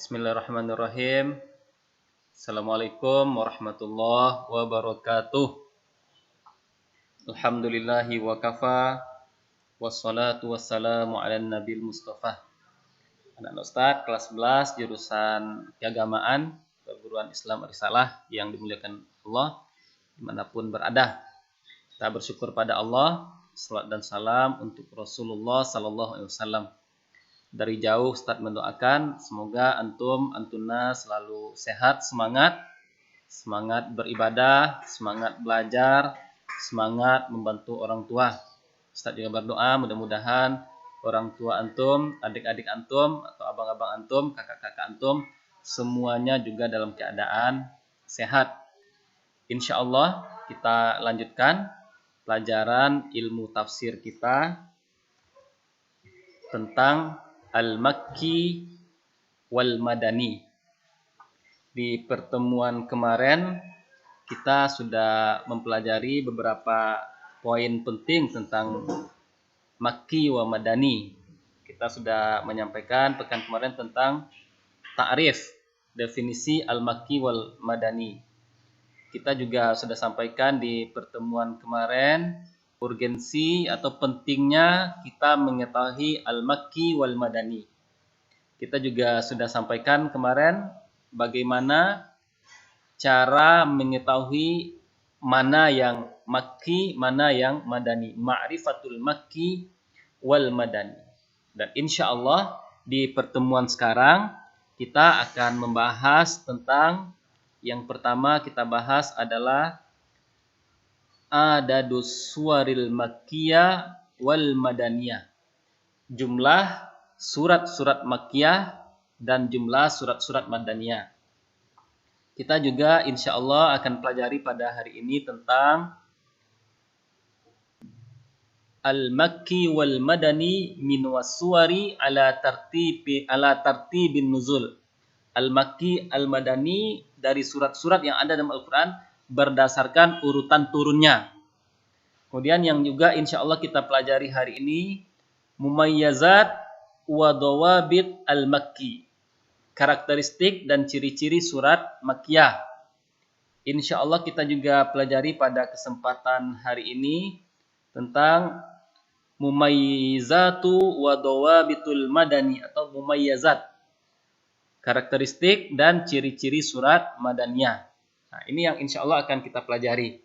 Bismillahirrahmanirrahim. Assalamualaikum warahmatullahi wabarakatuh. Alhamdulillahi wa kafa. Wassalatu wassalamu ala nabil mustafa. Anak Ustaz kelas 11 jurusan keagamaan perguruan Islam Risalah yang dimuliakan Allah dimanapun berada. Kita bersyukur pada Allah, salat dan salam untuk Rasulullah sallallahu alaihi wasallam. Dari jauh Ustaz mendoakan semoga antuna selalu sehat, semangat beribadah, semangat belajar, semangat membantu orang tua. Ustaz juga berdoa mudah-mudahan orang tua antum, adik-adik antum atau abang-abang antum, kakak-kakak antum semuanya juga dalam keadaan sehat. Insya Allah kita lanjutkan pelajaran ilmu tafsir kita tentang Al-Makki wal Madani. Di pertemuan kemarin kita sudah mempelajari beberapa poin penting tentang Makki wa Madani. Kita sudah menyampaikan pekan kemarin tentang ta'rif, definisi Al-Makki wal Madani. Kita juga sudah sampaikan di pertemuan kemarin urgensi atau pentingnya kita mengetahui Al-Makki wal Madani. Kita juga sudah sampaikan kemarin bagaimana cara mengetahui mana yang Makki, mana yang Madani. Ma'rifatul Makki wal Madani. Dan insya Allah di pertemuan sekarang kita akan membahas tentang yang pertama kita bahas adalah adadus suwaril makkiyah wal madaniyah. Jumlah surat-surat makkiyah dan jumlah surat-surat madaniyah. Kita juga insya Allah akan pelajari pada hari ini tentang al-makki wal madani min wassuwari ala tartibin nuzul. Al-makki al-madani dari surat-surat yang ada dalam Al-Quran berdasarkan urutan turunnya. Kemudian yang juga insya Allah kita pelajari hari ini mumayyazat wa dawabit al-makki, karakteristik dan ciri-ciri surat makkiyah. Insya Allah kita juga pelajari pada kesempatan hari ini tentang mumayyizatu wa dawabitul madani atau mumayyazat, karakteristik dan ciri-ciri surat madaniyah. Nah, ini yang insya Allah akan kita pelajari.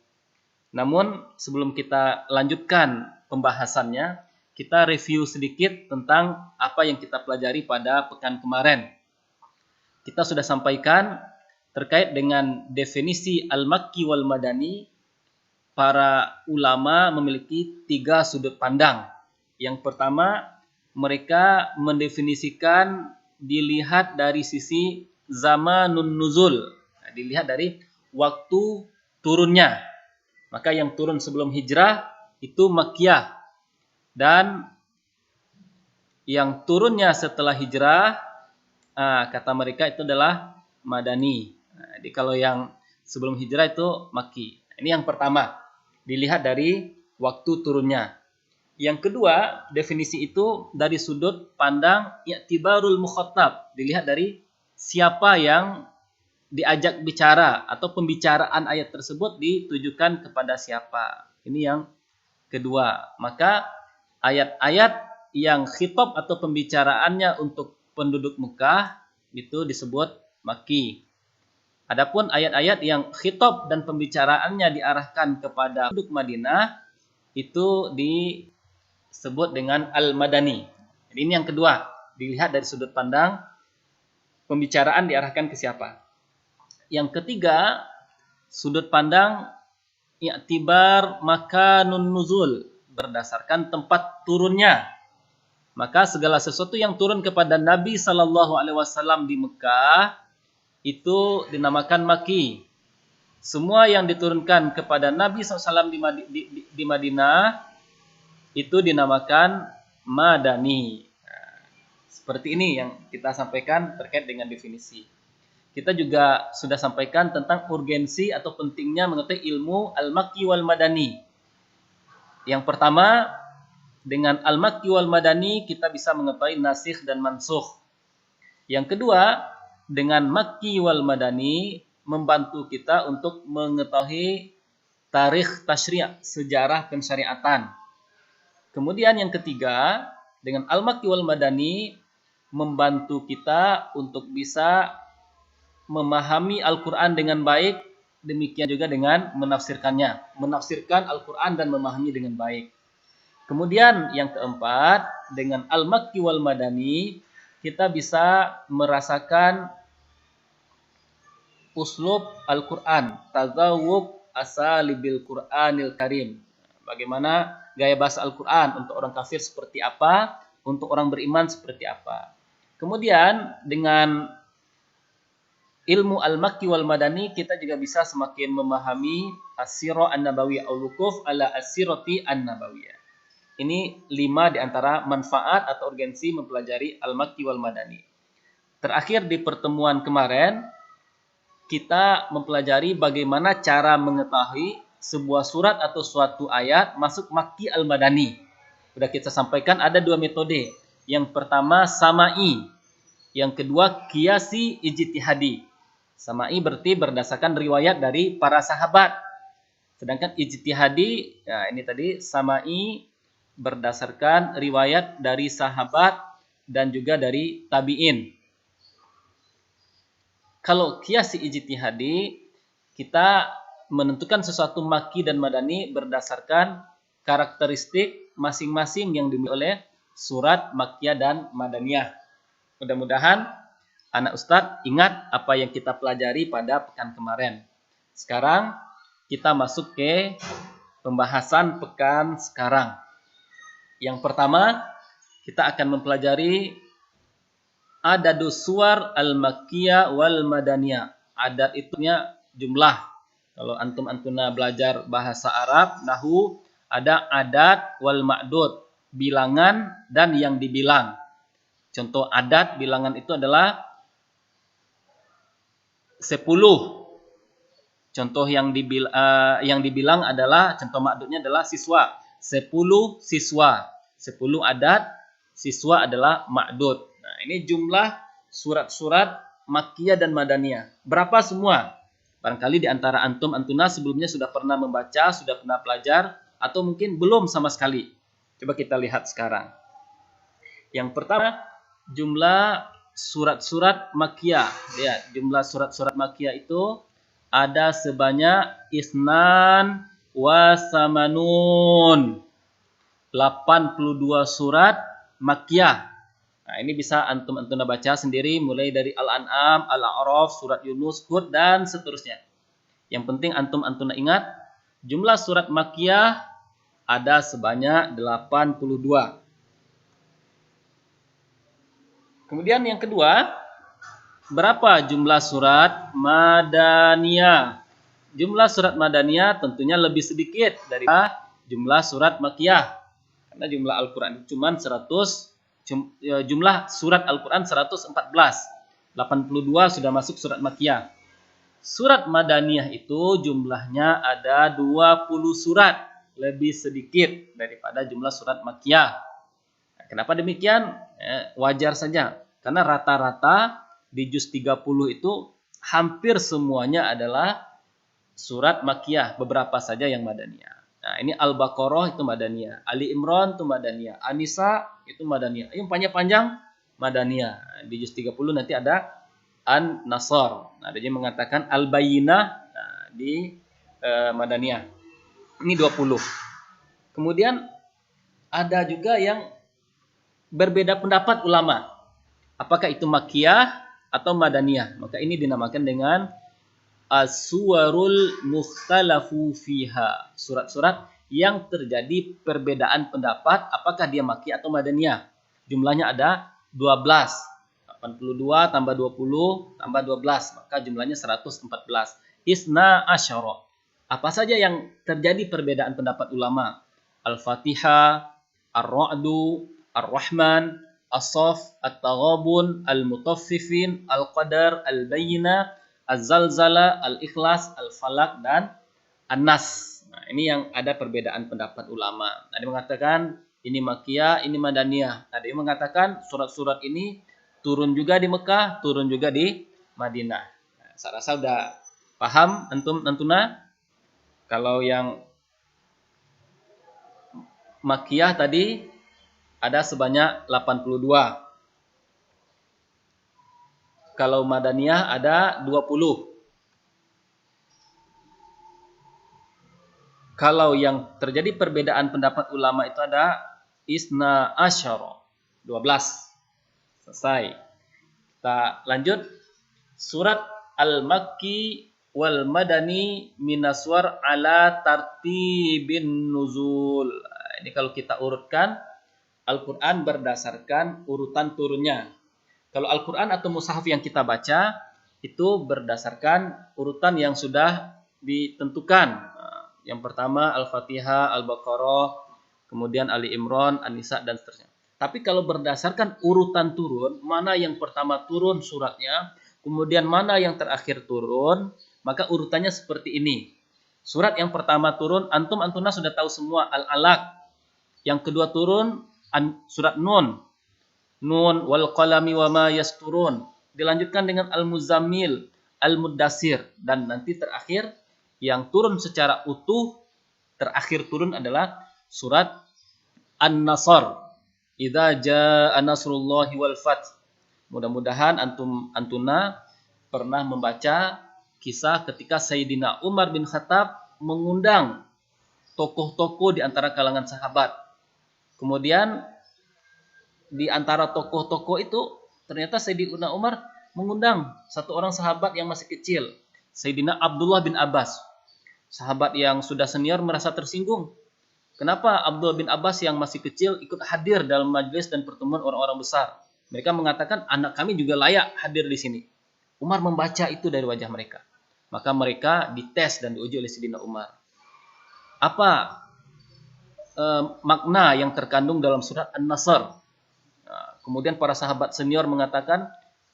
Namun sebelum kita lanjutkan pembahasannya, kita review sedikit tentang apa yang kita pelajari pada pekan kemarin. Kita sudah sampaikan terkait dengan definisi Al-Makki wal Madani, para ulama memiliki 3 sudut pandang. Yang pertama, mereka mendefinisikan dilihat dari sisi zamanun nuzul. Nah, dilihat dari waktu turunnya. Maka yang turun sebelum hijrah itu makkiyah. Dan yang turunnya setelah hijrah, kata mereka itu adalah madani. Nah, jadi kalau yang sebelum hijrah itu makki. Ini yang pertama, dilihat dari waktu turunnya. Yang kedua, definisi itu dari sudut pandang i'tibarul mukhatab. Dilihat dari siapa yang diajak bicara atau pembicaraan ayat tersebut ditujukan kepada siapa. Ini yang kedua. Maka ayat-ayat yang khitab atau pembicaraannya untuk penduduk Mekah itu disebut makki. Adapun ayat-ayat yang khitab dan pembicaraannya diarahkan kepada penduduk Madinah itu disebut dengan al-madani. Jadi ini yang kedua, dilihat dari sudut pandang pembicaraan diarahkan ke siapa. Yang ketiga, sudut pandang i'tibar makanun nuzul, berdasarkan tempat turunnya. Maka segala sesuatu yang turun kepada Nabi sallallahu alaihi wasallam di Mekah itu dinamakan makki. Semua yang diturunkan kepada Nabi SAW di Madinah itu dinamakan madani. Nah, seperti ini yang kita sampaikan terkait dengan definisi. Kita juga sudah sampaikan tentang urgensi atau pentingnya mengetahui ilmu al-makki wal madani. Yang pertama, dengan al-makki wal madani kita bisa mengetahui nasikh dan mansukh. Yang kedua, dengan Makki wal Madani membantu kita untuk mengetahui tarikh tasyri', sejarah pensyariatan. Kemudian yang ketiga, dengan Al-Makki wal Madani membantu kita untuk bisa memahami Al-Quran dengan baik, demikian juga dengan menafsirkannya. Menafsirkan Al-Quran dan memahami dengan baik. Kemudian yang keempat, dengan Al-Makki wal Madani kita bisa merasakan uslub Al-Quran, tazawwuq asalibil Qur'anil Karim. Bagaimana gaya bahasa Al-Quran, untuk orang kafir seperti apa, untuk orang beriman seperti apa. Kemudian dengan ilmu Al-Makki wal Madani kita juga bisa semakin memahami as-sirah an-nabawiyah, al-wukuf ala as-sirati an-nabawiyah. Ini 5 di antara manfaat atau urgensi mempelajari Al-Makki wal Madani. Terakhir di pertemuan kemarin kita mempelajari bagaimana cara mengetahui sebuah surat atau suatu ayat masuk Makki al-Madani. Sudah kita sampaikan ada 2 metode. Yang pertama sama'i, yang kedua qiyasi ijtihadi. Sama'i berarti berdasarkan riwayat dari para sahabat. Sedangkan ijtihadi, ya ini tadi sama'i berdasarkan riwayat dari sahabat dan juga dari tabi'in. Kalau qiyasi ijtihadi, kita menentukan sesuatu Makki dan Madani berdasarkan karakteristik masing-masing yang dimiliki oleh surat Makkiyah dan Madaniyah. Mudah-mudahan anak Ustadz ingat apa yang kita pelajari pada pekan kemarin. Sekarang kita masuk ke pembahasan pekan sekarang. Yang pertama, kita akan mempelajari adadus suwar al-Makkiyah wal Madaniyah. Adat itunya jumlah. Kalau antum-antuna belajar bahasa Arab, nahu, ada adat wal ma'dud, bilangan dan yang dibilang. Contoh adat bilangan itu adalah 10. Contoh yang dibilang adalah, contoh ma'dudnya adalah siswa. 10 siswa. 10 adat, siswa adalah ma'dud. Nah, ini jumlah surat-surat Makkiyah dan Madaniyah. Berapa semua? Barangkali di antara antum-antuna sebelumnya sudah pernah membaca, sudah pernah belajar, atau mungkin belum sama sekali. Coba kita lihat sekarang. Yang pertama, jumlah surat-surat Makkiyah. Lihat, jumlah surat-surat Makkiyah itu ada sebanyak isnan wa samanun. 82 surat Makkiyah. Nah, ini bisa antum-antuna baca sendiri mulai dari Al-An'am, Al-A'raf, surat Yunus, Hud, dan seterusnya. Yang penting antum-antuna ingat, jumlah surat Makkiyah ada sebanyak 82. Kemudian yang kedua, berapa jumlah surat Madaniyah? Jumlah surat Madaniyah tentunya lebih sedikit dari jumlah surat Makkiyah. Karena jumlah Al-Quran cuma 100. Jumlah surat Al-Quran 114. 82 sudah masuk surat Makkiyah. Surat Madaniyah itu jumlahnya ada 20 surat. Lebih sedikit daripada jumlah surat Makkiyah. Nah, kenapa demikian? Wajar saja. Karena rata-rata di juz 30 itu hampir semuanya adalah surat Makkiyah. Beberapa saja yang Madaniyah. Nah, ini Al-Baqarah itu Madaniyah. Ali Imran itu Madaniyah. An-Nisa itu Madaniyah. Yang panjang-panjang Madaniyah. Di juz 30 nanti ada An-Nasr. Nah, dia mengatakan Al-Bayyinah di Madaniyah. Ini 20. Kemudian ada juga yang berbeda pendapat ulama. Apakah itu Makkiyah atau Madaniyah? Maka ini dinamakan dengan as-suwarul mukhtalafu fiha. Surat-surat yang terjadi perbedaan pendapat apakah dia Makki atau Madaniyah. Jumlahnya ada 12. 82 tambah 20 tambah 12. Maka jumlahnya 114. Isna asyara. Apa saja yang terjadi perbedaan pendapat ulama? Al-Fatihah, Ar-Ra'du, Ar-Rahman, As-Saff, At-Taghabun, Al-Mutaffifin, Al-Qadar, Al-Bayyinah, Az-Zalzala, Al-Ikhlas, Al-Falaq, dan An-Nas. Nah, ini yang ada perbedaan pendapat ulama. Ada yang mengatakan ini Makkiyah, ini Madaniyah. Ada yang mengatakan surat-surat ini turun juga di Mekah, turun juga di Madinah. Nah, saya rasa udah paham antum antuna. Kalau yang Makkiyah tadi ada sebanyak 82. Kalau Madaniyah ada 20. Kalau yang terjadi perbedaan pendapat ulama itu ada isna asyara, 12. Selesai. Kita lanjut. Surat Al-Makki wal Madani minaswar ala tartibin nuzul. Ini kalau kita urutkan, Al-Quran berdasarkan urutan turunnya. Kalau Al-Quran atau mushaf yang kita baca, itu berdasarkan urutan yang sudah ditentukan. Yang pertama Al-Fatihah, Al-Baqarah, kemudian Ali Imran, An-Nisa, dan seterusnya. Tapi kalau berdasarkan urutan turun, mana yang pertama turun suratnya, kemudian mana yang terakhir turun, maka urutannya seperti ini. Surat yang pertama turun, antuna sudah tahu semua, Al-Alaq. Yang kedua turun, surat Nun. Nun wal qalami wa ma yasturun. Dilanjutkan dengan Al-Muzammil, Al-Muddassir. Dan nanti terakhir, yang turun secara utuh, terakhir turun adalah surat An-Nasr. Idza jaa nasrullahi wal fath. Mudah-mudahan antuna pernah membaca kisah ketika Sayyidina Umar bin Khattab mengundang tokoh-tokoh di antara kalangan sahabat. Kemudian di antara tokoh-tokoh itu ternyata Sayyidina Umar mengundang satu orang sahabat yang masih kecil, Sayyidina Abdullah bin Abbas. Sahabat yang sudah senior merasa tersinggung. Kenapa Abdullah bin Abbas yang masih kecil ikut hadir dalam majelis dan pertemuan orang-orang besar? Mereka mengatakan anak kami juga layak hadir di sini. Umar membaca itu dari wajah mereka. Maka mereka dites dan diuji oleh Sayyidina Umar. Apa makna yang terkandung dalam surat An-Nasr? Kemudian para sahabat senior mengatakan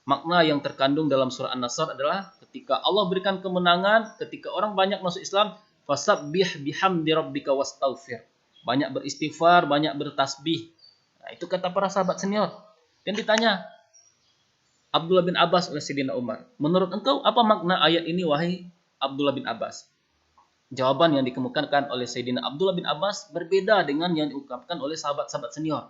makna yang terkandung dalam surah An-Nasr adalah ketika Allah berikan kemenangan, ketika orang banyak masuk Islam, fasabbih bihamdi rabbika wastaghfir. Banyak beristighfar, banyak bertasbih. Nah, itu kata para sahabat senior. Dan ditanya Abdullah bin Abbas oleh Sayyidina Umar, menurut engkau apa makna ayat ini wahai Abdullah bin Abbas? Jawaban yang dikemukakan oleh Sayyidina Abdullah bin Abbas berbeda dengan yang diungkapkan oleh sahabat-sahabat senior.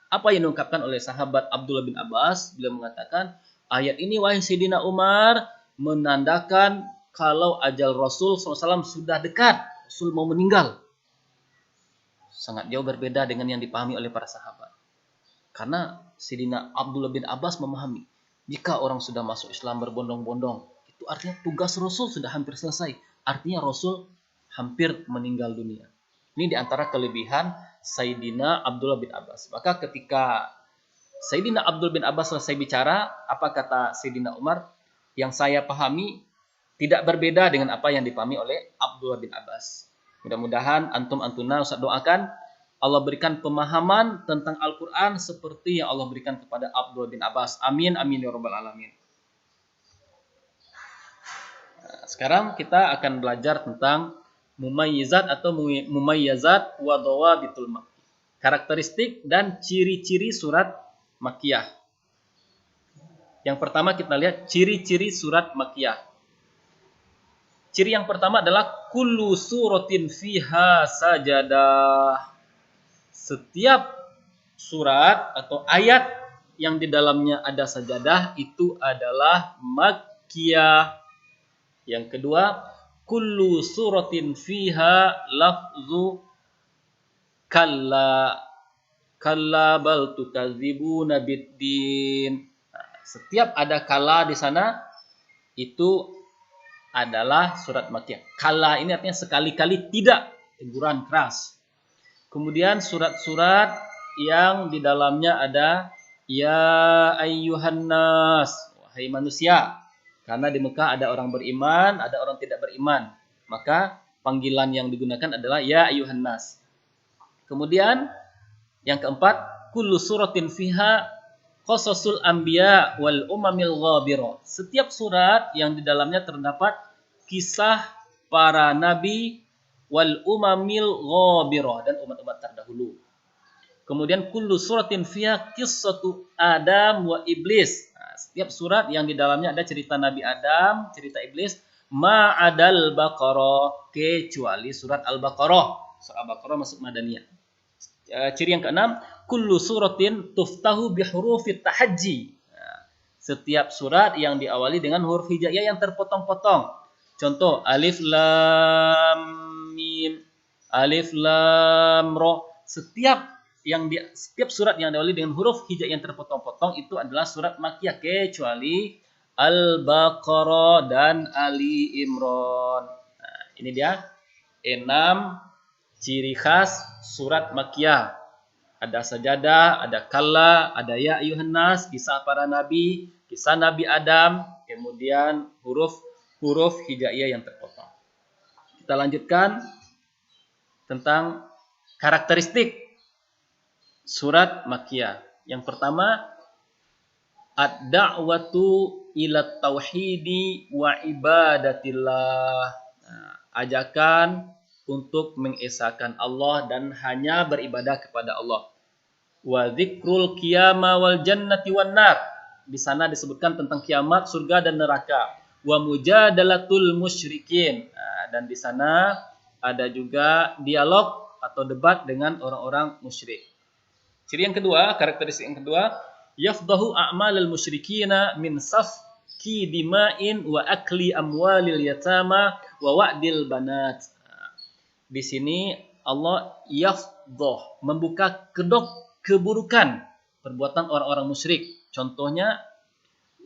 Apa yang diungkapkan oleh sahabat Abdullah bin Abbas? Beliau mengatakan, ayat ini wahai Sayyidina Umar menandakan kalau ajal Rasul SAW sudah dekat, Rasul mau meninggal. Sangat jauh berbeda dengan yang dipahami oleh para sahabat. Karena Sayyidina Abdullah bin Abbas memahami, jika orang sudah masuk Islam berbondong-bondong, itu artinya tugas Rasul sudah hampir selesai. Artinya Rasul hampir meninggal dunia. Ini diantara kelebihan Sayyidina Abdullah bin Abbas. Maka ketika Sayyidina Abdullah bin Abbas selesai bicara, apa kata Sayyidina Umar? Yang saya pahami tidak berbeda dengan apa yang dipahami oleh Abdullah bin Abbas. Mudah-mudahan antuna Ustaz doakan Allah berikan pemahaman tentang Al-Quran seperti yang Allah berikan kepada Abdullah bin Abbas. Amin, amin ya rabbal alamin. Nah, sekarang kita akan belajar tentang mumayyizat atau mumayyazat wa dawabitul makki. Karakteristik dan ciri-ciri surat Makkiyah. Yang pertama kita lihat ciri-ciri surat Makkiyah. Ciri yang pertama adalah kullu suratin fiha sajadah. Setiap surat atau ayat yang di dalamnya ada sajadah itu adalah Makkiyah. Yang kedua, kullu suratin fiha lafzu kalla bal tukadzibuna biddin. Setiap ada kala di sana itu adalah surat Makkiyah. Kala ini artinya sekali-kali tidak, teguran keras. Kemudian surat-surat yang di dalamnya ada ya ayyuhan nas, wahai manusia. Karena di Mekah ada orang beriman, ada orang tidak beriman. Maka panggilan yang digunakan adalah ya ayyuhan nas. Kemudian yang keempat, kullu suratin fiha qasasul anbiya wal umamil ghabira. Setiap surat yang di dalamnya terdapat kisah para nabi wal umamil ghabira dan umat-umat terdahulu. Kemudian kullu suratin fiha qissatu Adam wa iblis. Nah, setiap surat yang di dalamnya ada cerita Nabi Adam, cerita iblis, ma'adal Baqarah, kecuali surat Al-Baqarah. Surat Al-Baqarah masuk Madaniyah. Ciri yang keenam, kullu suratin tuftahu bihurufit tahajji. Setiap surat yang diawali dengan huruf hijaiyah yang terpotong-potong. Contoh, alif lam mim, alif lam ra. Setiap surat yang diawali dengan huruf hijaiyah yang terpotong-potong itu adalah surat Makkiyah, kecuali Al-Baqarah dan Ali Imran. Nah, ini dia 6 ciri khas surat Makkiyah. Ada sajadah, ada kalla, ada ya ayuhan nas, kisah para nabi, kisah Nabi Adam, kemudian huruf hijaiyah yang terpotong. Kita lanjutkan tentang karakteristik surat Makkiyah. Yang pertama, ad-da'watu ila tauhidi wa ibadatillah. Nah, ajakan untuk mengesahkan Allah dan hanya beribadah kepada Allah. Wa dzikrul qiyamah wal jannati wan nar. Di sana disebutkan tentang kiamat, surga dan neraka. Wa mujadalatul musyrikin. Nah, dan di sana ada juga dialog atau debat dengan orang-orang musyrik. Ciri yang kedua, karakteristik yang kedua, yafdahu a'malal musyrikina min safki dima'in wa akli amwalil yatama wa wa'dil banat. Di sini Allah yafdah, membuka kedok keburukan perbuatan orang-orang musyrik. Contohnya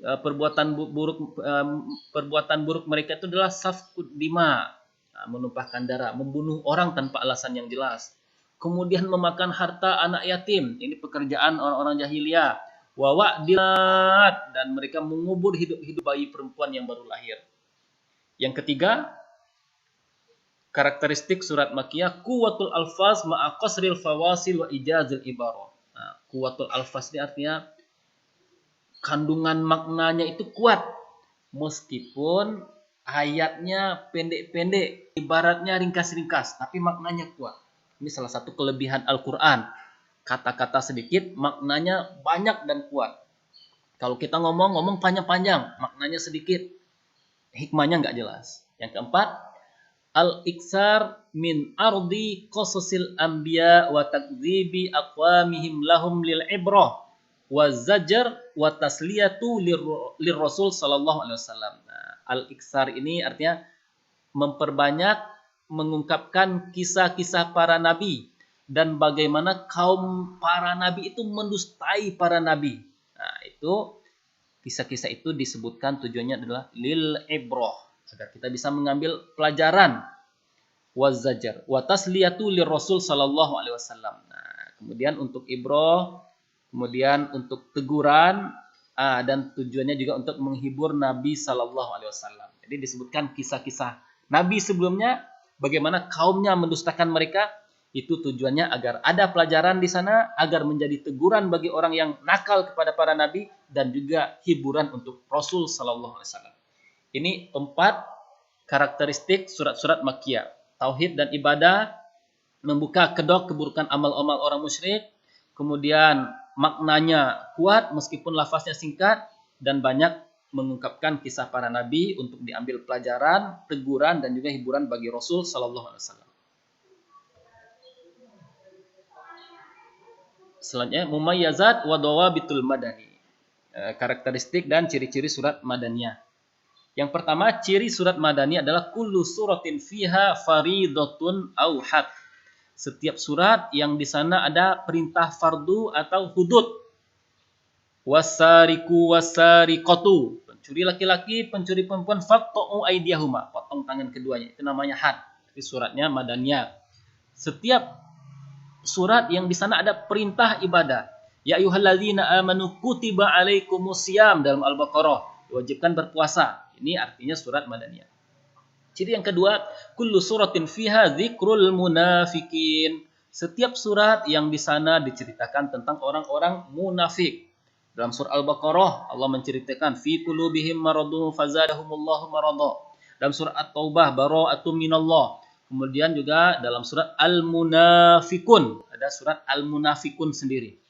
perbuatan buruk mereka itu adalah safkud dima, menumpahkan darah, membunuh orang tanpa alasan yang jelas. Kemudian memakan harta anak yatim, ini pekerjaan orang-orang jahiliyah. Wa wa'dilat, dan mereka mengubur hidup-hidup bayi perempuan yang baru lahir. Yang ketiga, karakteristik surat Makkiyah, quwwatul alfaz ma'a qasril fawasil wa ijazil ibarah. Nah, quwwatul alfaz ini artinya kandungan maknanya itu kuat, meskipun ayatnya pendek-pendek, ibaratnya ringkas-ringkas, tapi maknanya kuat. Ini salah satu kelebihan Al-Quran. Kata-kata sedikit, maknanya banyak dan kuat. Kalau kita ngomong panjang-panjang, maknanya sedikit, hikmahnya nggak jelas. Yang keempat, al-iksar min ardi qasasil anbiya wa takdzibi aqwamihim lahum lil ibrah wa zajar wa tasliyatu lir rasul sallallahu alaihi wasallam. Nah, al-iksar ini artinya memperbanyak mengungkapkan kisah-kisah para nabi dan bagaimana kaum para nabi itu mendustai para nabi. Nah, itu kisah-kisah itu disebutkan tujuannya adalah lil ibrah, agar kita bisa mengambil pelajaran. Wazajar wa tasliyatu lir rasul sallallahu alaihi wasallam. Nah, kemudian untuk ibrah, kemudian untuk teguran, dan tujuannya juga untuk menghibur Nabi sallallahu alaihi wasallam. Jadi disebutkan kisah-kisah nabi sebelumnya, bagaimana kaumnya mendustakan mereka, itu tujuannya agar ada pelajaran di sana, agar menjadi teguran bagi orang yang nakal kepada para nabi, dan juga hiburan untuk Rasul sallallahu alaihi wasallam. Ini 4 karakteristik surat-surat Makkiyah. Tauhid dan ibadah, membuka kedok keburukan amal-amal orang musyrik, kemudian maknanya kuat meskipun lafaznya singkat, dan banyak mengungkapkan kisah para nabi untuk diambil pelajaran, teguran, dan juga hiburan bagi Rasul sallallahu alaihi wasallam. Selanjutnya, mumayyazat wa dawabitul madani. Karakteristik dan ciri-ciri surat Madaniyah. Yang pertama, ciri surat Madani adalah kullu suratin fiha faridatun au had. Setiap surat yang di sana ada perintah fardu atau hudud. Wasariku wasariqatu. Pencuri laki-laki, pencuri perempuan, faqta'u aydiyahuma. Potong tangan keduanya. Itu namanya had. Itu suratnya Madaniyah. Setiap surat yang di sana ada perintah ibadah. Ya ayyuhalladzina amanu kutiba alaikumusiyam dalam Al-Baqarah. Diwajibkan berpuasa. Ini artinya surat Madaniyah. Ciri yang kedua, kullu suratin fiha dzikrul munafikin. Setiap surat yang di sana diceritakan tentang orang-orang munafik. Dalam surah Al-Baqarah Allah menceritakan fi qulubihim maradun fazadahumullahu marada. Dalam surah At-Taubah bara'atum minallah. Kemudian juga dalam surat Al-Munafikun, ada surat Al-Munafikun sendiri.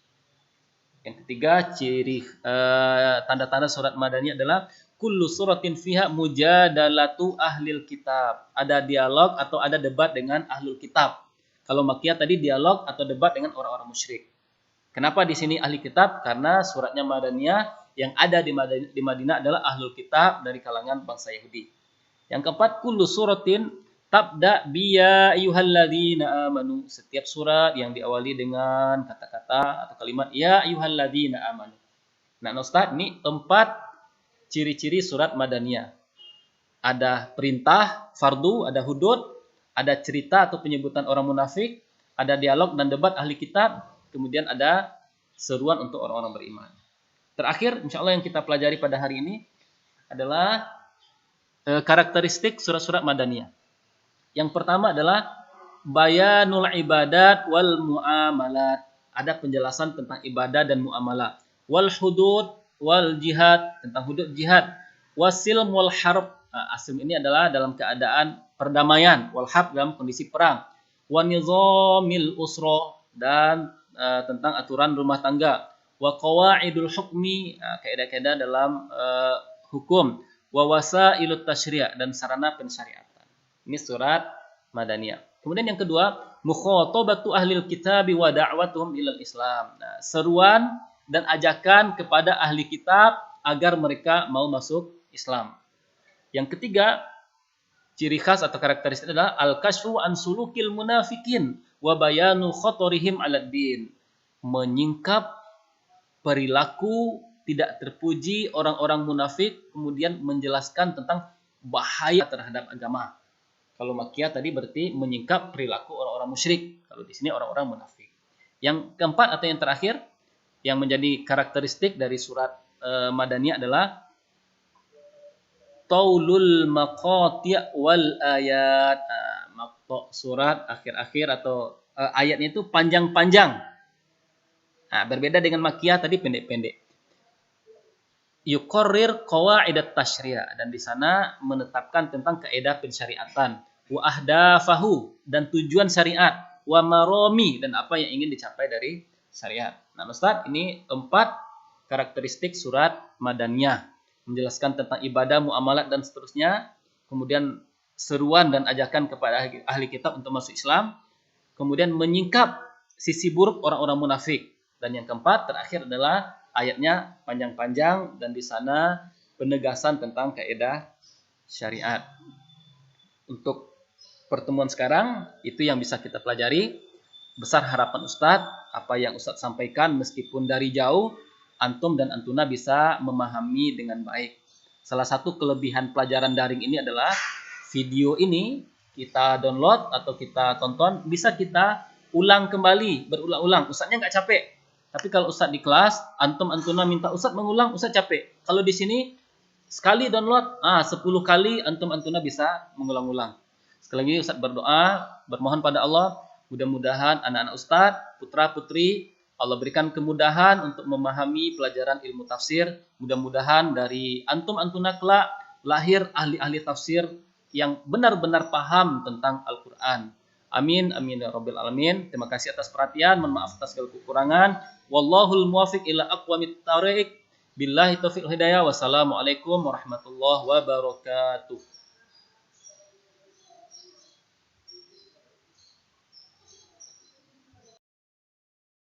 Yang ketiga, ciri tanda-tanda surat Madaniyah adalah kullu suratin fiha mujadalatu ahlil kitab. Ada dialog atau ada debat dengan ahlul kitab. Kalau Makkiyah tadi dialog atau debat dengan orang-orang musyrik. Kenapa di sini ahli kitab? Karena suratnya Madaniyah yang ada di Madinah adalah ahlul kitab dari kalangan bangsa Yahudi. Yang keempat, kullu suratin tabda biya ayyuhalladzina amanu. Setiap surat yang diawali dengan kata-kata atau kalimat ya ayyuhalladzina amanu. Nah, Ustaz, ini 4 ciri-ciri surat Madaniyah. Ada perintah, fardu, ada hudud, ada cerita atau penyebutan orang munafik, ada dialog dan debat ahli kitab, kemudian ada seruan untuk orang-orang beriman. Terakhir, insya Allah yang kita pelajari pada hari ini adalah karakteristik surat-surat Madaniyah. Yang pertama adalah bayanul ibadat wal muamalat. Ada penjelasan tentang ibadah dan muamalah. Wal hudud wal jihad, tentang hudud jihad. Wasilm wal harb. Asim ini adalah dalam keadaan perdamaian. Wal harb dalam kondisi perang. Wa nizamil usra, dan tentang aturan rumah tangga. Wa qawaidul hukmi, kaidah-kaidah dalam hukum. Wa wasailut tasyri', dan sarana pensyariatan. Ini surat Madaniyah. Kemudian yang kedua, mukhatabatu ahlil kitabi wa da'watuhum ilal Islam. Nah, seruan dan ajakan kepada ahli kitab agar mereka mau masuk Islam. Yang ketiga, ciri khas atau karakteristik adalah al-kashfu an sulukil munafikin wa bayanu khatarihim 'alad din. Menyingkap perilaku tidak terpuji orang-orang munafik, kemudian menjelaskan tentang bahaya terhadap agama. Kalau Makkiyah tadi berarti menyingkap perilaku orang-orang musyrik. Kalau di sini orang-orang munafik. Yang keempat atau yang terakhir yang menjadi karakteristik dari surat Madaniyah adalah taulul maqati' wal ayat. Surat akhir-akhir atau ayatnya itu panjang-panjang. Nah, berbeda dengan Makkiyah tadi pendek-pendek. Yuqarrir qawaidat tasyri', dan di sana menetapkan tentang kaidah pensyariatan. Wa ahdafahu, dan tujuan syariat. Wa marami, dan apa yang ingin dicapai dari syariat. Nah, Ustaz, ini 4 karakteristik surat Madaniyah. Menjelaskan tentang ibadah, muamalat, dan seterusnya. Kemudian seruan dan ajakan kepada ahli kitab untuk masuk Islam. Kemudian menyingkap sisi buruk orang-orang munafik. Dan yang keempat, terakhir adalah ayatnya panjang-panjang, dan di sana penegasan tentang kaidah syariat. Untuk pertemuan sekarang, itu yang bisa kita pelajari. Besar harapan Ustadz, apa yang Ustadz sampaikan meskipun dari jauh, antum dan antuna bisa memahami dengan baik. Salah satu kelebihan pelajaran daring ini adalah video ini kita download atau kita tonton, bisa kita ulang kembali, berulang-ulang. Ustadznya nggak capek. Tapi kalau Ustadz di kelas, antum antuna minta Ustadz mengulang, Ustadz capek. Kalau di sini, sekali download, 10 kali antum antuna bisa mengulang-ulang. Sekali lagi Ustadz berdoa, bermohon pada Allah, mudah-mudahan anak-anak Ustadz, putra-putri, Allah berikan kemudahan untuk memahami pelajaran ilmu tafsir. Mudah-mudahan dari antum-antuna kelak lahir ahli-ahli tafsir yang benar-benar paham tentang Al-Quran. Amin, amin ya rabbil alamin. Terima kasih atas perhatian, mohon maaf atas segala kekurangan. Wallahul muwafiq ila aqwamit thariq. Billahi taufiq hidayah. Wassalamualaikum warahmatullahi wabarakatuh.